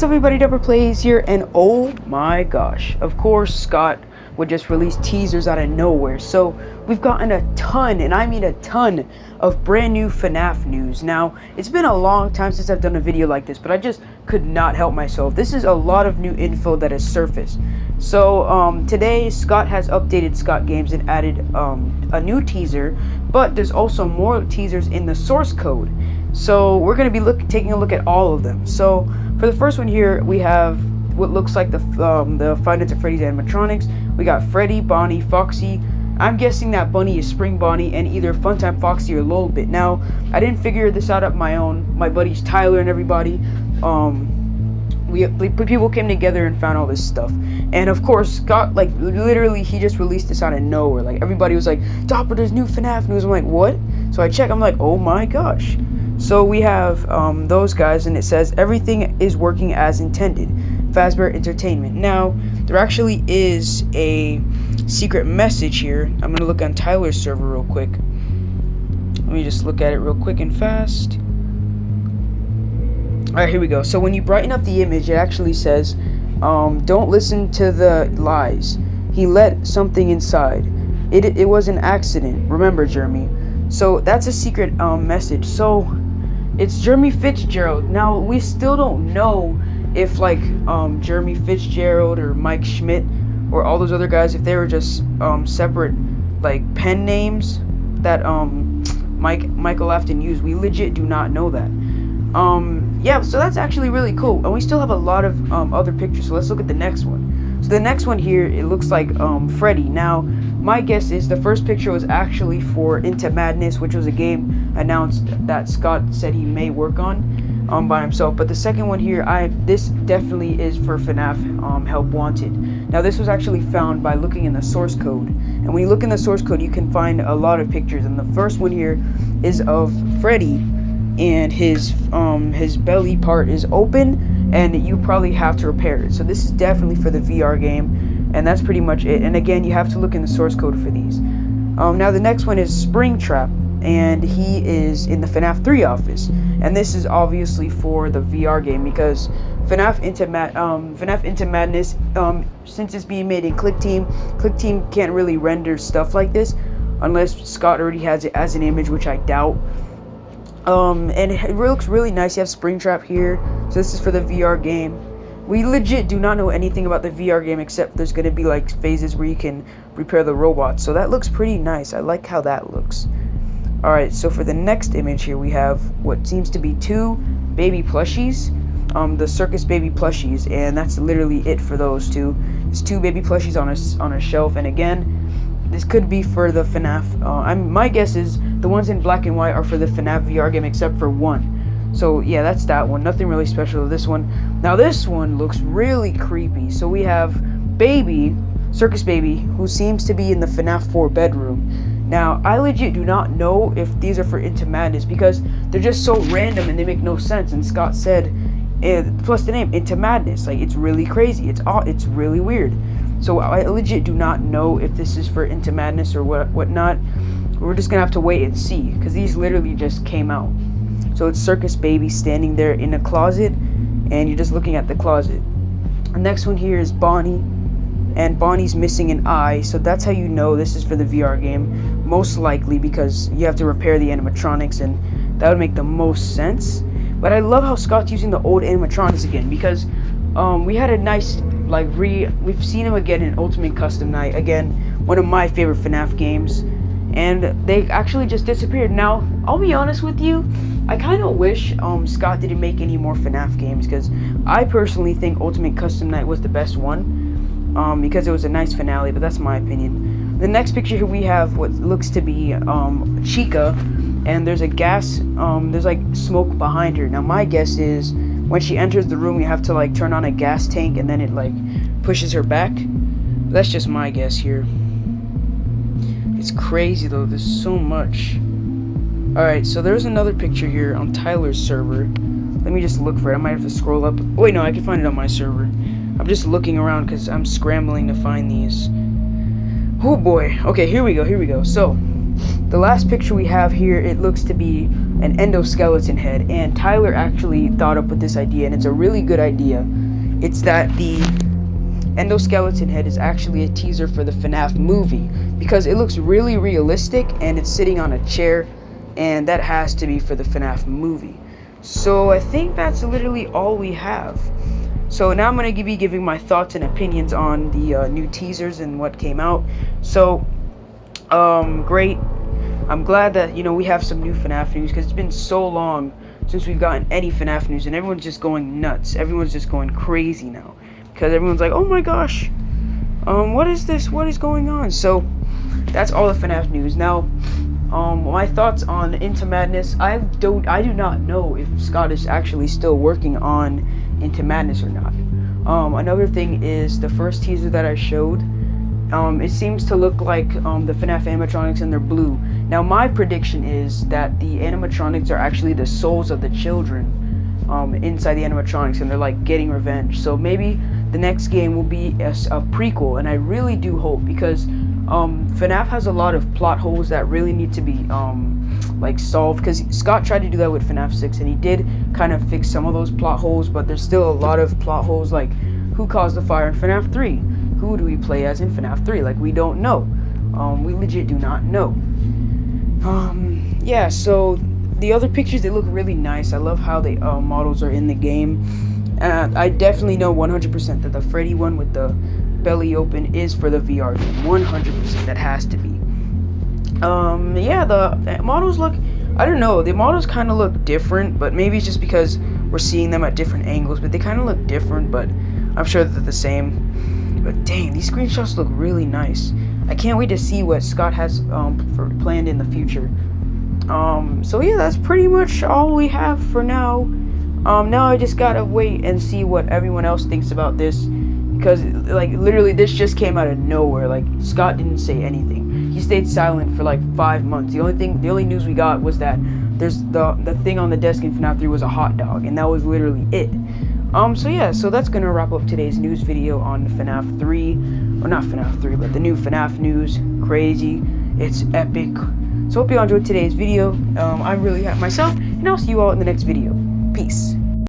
up, everybody? Dapper Plays here, and oh my gosh, of course Scott would just release teasers out of nowhere. So we've gotten a ton, and I mean a ton, of brand new FNAF news. Now, it's been a long time since I've done a video like this, but I just could not help myself. This is a lot of new info that has surfaced. So today Scott has updated Scott Games and added a new teaser, but there's also more teasers in the source code. So we're going to be taking a look at all of them. So for the first one here, we have what looks like the Five Nights at Freddy's animatronics. We got Freddy, Bonnie, Foxy. I'm guessing that Bunny is Spring Bonnie and either Funtime Foxy or Lolbit. Now, I didn't figure this out on my own. My buddies Tyler and everybody, people came together and found all this stuff. And of course, Scott, like, literally, he just released this out of nowhere. Like, everybody was like, Dopper, there's new FNAF news. I'm like, what? So I check, I'm like, oh my gosh. So we have those guys, and it says everything is working as intended. Fazbear Entertainment. Now, there actually is a secret message here. I'm going to look on Tyler's server real quick. Let me just look at it real quick and fast. Alright, here we go. So when you brighten up the image, it actually says, don't listen to the lies. He let something inside. It was an accident. Remember, Jeremy. So that's a secret message. So it's Jeremy Fitzgerald. Now, we still don't know if, like, Jeremy Fitzgerald or Mike Schmidt or all those other guys, if they were just separate, like, pen names that Michael Afton used. We legit do not know that. Yeah, so that's actually really cool. And we still have a lot of other pictures, so let's look at the next one. So the next one here, it looks like Freddy. Now, my guess is the first picture was actually for Into Madness, which was a game announced that Scott said he may work on by himself. But the second one here, this definitely is for FNAF Help Wanted. Now, this was actually found by looking in the source code. And when you look in the source code, you can find a lot of pictures. And the first one here is of Freddy, and his belly part is open, and you probably have to repair it. So this is definitely for the VR game, and that's pretty much it. And again, you have to look in the source code for these. Now the next one is Springtrap, and he is in the FNAF 3 office, and this is obviously for the VR game because FNAF Into Madness, since it's being made in Click Team can't really render stuff like this unless Scott already has it as an image, which I doubt. And it looks really nice. You have Springtrap here, so this is for the VR game. We legit do not know anything about the VR game except there's going to be like phases where you can repair the robots, so that looks pretty nice. I like how that looks. Alright, so for the next image here, we have what seems to be two baby plushies, the circus baby plushies, and that's literally it for those two. There's two baby plushies on a shelf, and again, this could be for the FNAF. My guess is the ones in black and white are for the FNAF VR game except for one. So yeah, that's that one. Nothing really special to this one. Now this one looks really creepy. So we have Baby, Circus Baby, who seems to be in the FNAF 4 bedroom. Now, I legit do not know if these are for Into Madness because they're just so random and they make no sense. And Scott said, plus the name, Into Madness. Like, it's really crazy. It's really weird. So I legit do not know if this is for Into Madness or whatnot. We're just gonna have to wait and see because these literally just came out. So it's Circus Baby standing there in a closet, and you're just looking at the closet. The next one here is Bonnie, and Bonnie's missing an eye, so that's how you know this is for the VR game, most likely because you have to repair the animatronics, and that would make the most sense. But I love how Scott's using the old animatronics again because we had a nice, like, we've seen him again in Ultimate Custom Night, again, one of my favorite FNAF games, and they actually just disappeared. Now, I'll be honest with you, I kind of wish Scott didn't make any more FNAF games, because I personally think Ultimate Custom Night was the best one, because it was a nice finale, but that's my opinion. The next picture here we have what looks to be Chica, and there's a gas, there's like smoke behind her. Now my guess is when she enters the room, you have to like turn on a gas tank and then it like pushes her back. That's just my guess here. It's crazy though, there's so much. Alright, so there's another picture here on Tyler's server. Let me just look for it. I might have to scroll up. Wait, no, I can find it on my server. I'm just looking around because I'm scrambling to find these. Oh boy. Okay, here we go. So, the last picture we have here, it looks to be an endoskeleton head, and Tyler actually thought up with this idea, and it's a really good idea. It's that the endoskeleton head is actually a teaser for the FNAF movie, because it looks really realistic and it's sitting on a chair, and that has to be for the FNAF movie. So I think that's literally all we have. So now I'm going to be giving my thoughts and opinions on the new teasers and what came out. So great. I'm glad that we have some new FNAF news, because it's been so long since we've gotten any FNAF news, and everyone's just going nuts. Everyone's just going crazy now, because everyone's like, oh my gosh, what is this? What is going on? So that's all the FNAF news. Now, my thoughts on Into Madness. I do not know if Scott is actually still working on Into Madness or not. Another thing is the first teaser that I showed. It seems to look like the FNAF animatronics, and they're blue. Now, my prediction is that the animatronics are actually the souls of the children inside the animatronics, and they're like getting revenge. So maybe the next game will be a prequel, and I really do hope, because FNAF has a lot of plot holes that really need to be like solved, because Scott tried to do that with FNAF 6, and he did kind of fix some of those plot holes, but there's still a lot of plot holes, like who caused the fire in FNAF 3? Who do we play as in FNAF 3? Like, we don't know. We legit do not know. Yeah, so the other pictures, they look really nice. I love how the models are in the game. I definitely know 100% that the Freddy one with the belly open is for the VR game. 100%, that has to be. Yeah, the models look, I don't know, the models kind of look different, but maybe it's just because we're seeing them at different angles, but they kind of look different, but I'm sure that they're the same. But dang, these screenshots look really nice. I can't wait to see what Scott has planned in the future. So yeah, that's pretty much all we have for now. Now I just gotta wait and see what everyone else thinks about this, because like literally this just came out of nowhere. Like, Scott didn't say anything. He stayed silent for like 5 months. The only news we got was that there's the thing on the desk in FNAF 3 was a hot dog, and that was literally it. So yeah, so that's gonna wrap up today's news video on FNAF 3, or not FNAF 3, but the new FNAF news. Crazy, it's epic. So hope you all enjoyed today's video. I'm really happy myself, and I'll see you all in the next video. Peace.